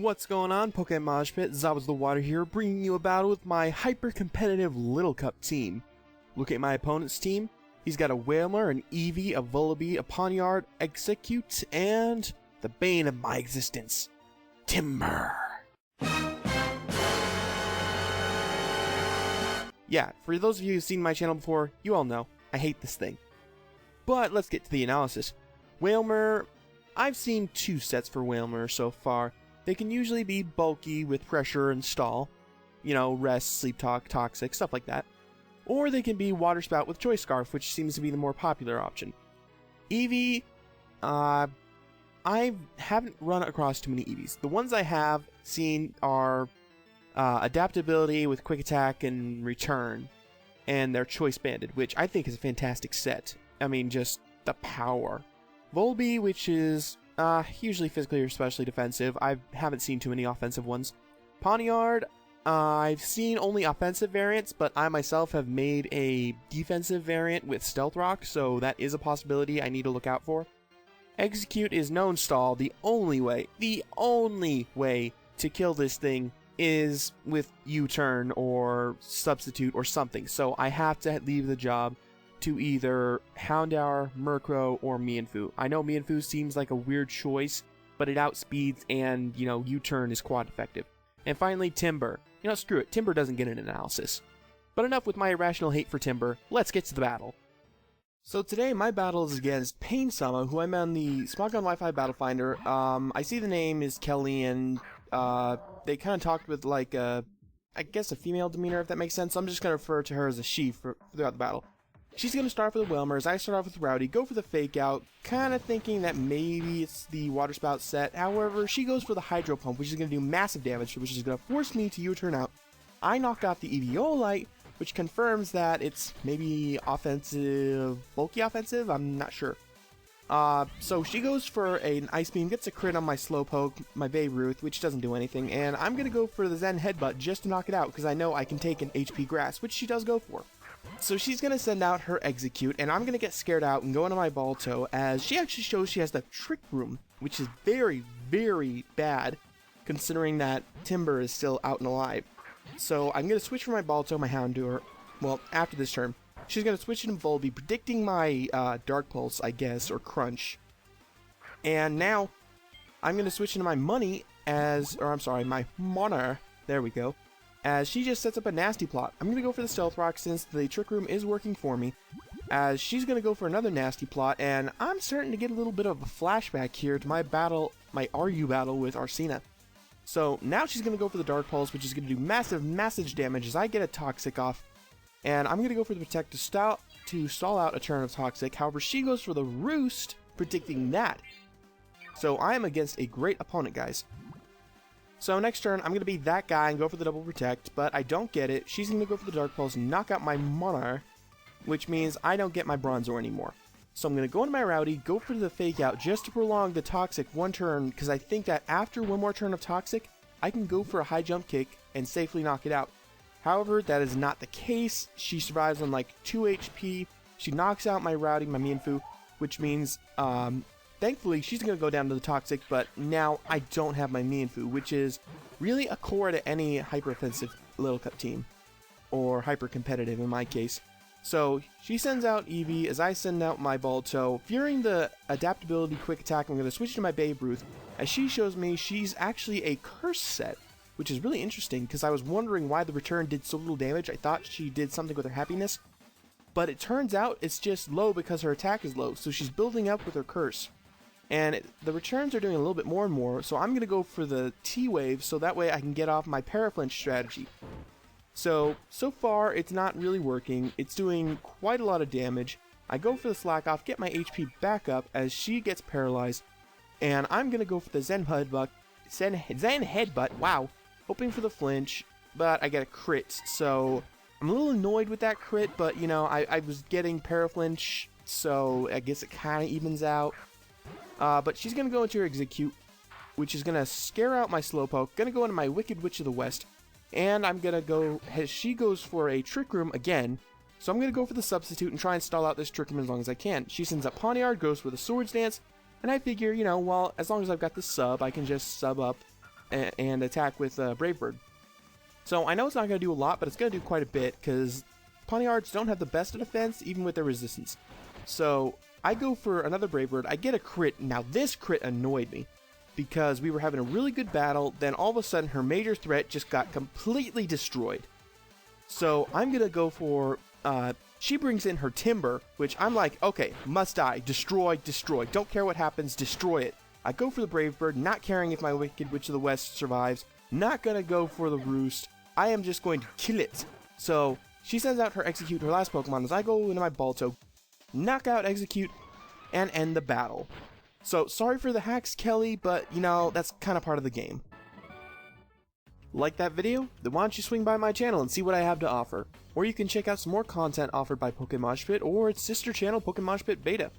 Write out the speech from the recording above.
What's going on, PokeMoshPit? ZabuzaoftheWater here, bringing you a battle with my hyper-competitive Little Cup team. Look at my opponent's team. He's got a Whaler, an Eevee, a Vullaby, a Pawniard, Execute, and the bane of my existence, Timber. Yeah, for those of you who've seen my channel before, you all know, I hate this thing. But let's get to the analysis. Whaler, I've seen two sets for Whaler so far. They can usually be bulky with pressure and stall, you know, rest, sleep talk, toxic, stuff like that. Or they can be water spout with choice scarf, which seems to be the more popular option. Eevee, I haven't run across too many Eevees. The ones I have seen are adaptability with quick attack and return, and their choice banded, which I think is a fantastic set. I mean, just the power. Vullaby, which is usually physically or especially defensive. I haven't seen too many offensive ones. Pawniard, I've seen only offensive variants, but I myself have made a defensive variant with Stealth Rock, so that is a possibility I need to look out for. Execute is known stall. The only way to kill this thing is with U-turn or substitute or something, so I have to leave the job to either Houndour, Murkrow, or Mienfoo. I know Mienfoo seems like a weird choice, but it outspeeds and, you know, U-turn is quad effective. And finally, Timber. You know, screw it, Timber doesn't get an analysis. But enough with my irrational hate for Timber, let's get to the battle. So today, my battle is against Painsama, who I met on the Smogon Wi-Fi Battle Finder. I see the name is Kelly, and they kind of talked with, like, I guess a female demeanor, if that makes sense. So I'm just going to refer to her as a she throughout the battle. She's going to start for the Whelmers, I start off with Rowdy, go for the Fake Out, kind of thinking that maybe it's the Water Spout set. However, she goes for the Hydro Pump, which is going to do massive damage, which is going to force me to U-turn out. I knock out the Eviolite, which confirms that it's maybe offensive, bulky offensive, I'm not sure. So she goes for an Ice Beam, gets a crit on my Slowpoke, my Babe Ruth, which doesn't do anything, and I'm going to go for the Zen Headbutt just to knock it out, because I know I can take an HP Grass, which she does go for. So she's going to send out her Execute, and I'm going to get scared out and go into my Balto, as she actually shows she has the Trick Room, which is very, very bad, considering that Timber is still out and alive. So I'm going to switch for my Balto, my Houndour, well, after this turn. She's going to switch into Volby, predicting my Dark Pulse, I guess, or Crunch. And now, I'm going to switch into my my Monar, there we go. As she just sets up a Nasty Plot. I'm going to go for the Stealth Rock since the Trick Room is working for me. As she's going to go for another Nasty Plot, and I'm starting to get a little bit of a flashback here to my RU battle with Arsena. So now she's going to go for the Dark Pulse, which is going to do massive damage as I get a Toxic off. And I'm going to go for the Protect to stall out a turn of Toxic. However, she goes for the Roost, predicting that. So I am against a great opponent, guys. So next turn, I'm going to be that guy and go for the Double Protect, but I don't get it. She's going to go for the Dark Pulse and knock out my Monar, which means I don't get my Bronzor anymore. So I'm going to go into my Rowdy, go for the Fake Out just to prolong the Toxic one turn, because I think that after one more turn of Toxic, I can go for a High Jump Kick and safely knock it out. However, that is not the case. She survives on like 2 HP. She knocks out my Rowdy, my Mienfoo, which means, thankfully, she's going to go down to the Toxic, but now I don't have my Mienfoo, which is really a core to any hyper-offensive Little Cup team, or hyper-competitive in my case. So, she sends out Eevee as I send out my Balto. Fearing the adaptability quick attack, I'm going to switch to my Babe Ruth, as she shows me she's actually a Curse set, which is really interesting, because I was wondering why the return did so little damage. I thought she did something with her happiness, but it turns out it's just low because her attack is low, so she's building up with her Curse. And the returns are doing a little bit more and more, so I'm going to go for the T-Wave, so that way I can get off my Paraflinch strategy. So far, it's not really working. It's doing quite a lot of damage. I go for the Slack Off, get my HP back up as she gets paralyzed, and I'm going to go for the Zen Headbutt, wow, hoping for the flinch, but I get a crit, so I'm a little annoyed with that crit, but, you know, I was getting Paraflinch, so I guess it kind of evens out. But she's going to go into her Execute, which is going to scare out my Slowpoke, going to go into my Wicked Witch of the West, and I'm going to go, she goes for a Trick Room again, so I'm going to go for the Substitute and try and stall out this Trick Room as long as I can. She sends up Pawniard, goes for the Swords Dance, and I figure, you know, well, as long as I've got the sub, I can just sub up and attack with Brave Bird. So I know it's not going to do a lot, but it's going to do quite a bit, because Pawniards don't have the best of defense, even with their resistance. So I go for another Brave Bird. I get a crit. Now this crit annoyed me, because we were having a really good battle, then all of a sudden her major threat just got completely destroyed. So I'm going to go for, she brings in her Timber, which I'm like, okay, must die, destroy, destroy, don't care what happens, destroy it. I go for the Brave Bird, not caring if my Wicked Witch of the West survives, not going to go for the Roost, I am just going to kill it. So she sends out her Execute, her last Pokemon, as I go into my Balto, knock out Execute, and end the battle. So sorry for the hacks, Kelly, but you know, that's kind of part of the game. Like that video? Then why don't you swing by my channel and see what I have to offer. Or you can check out some more content offered by PokeMoshPit or its sister channel PokeMoshPit Beta.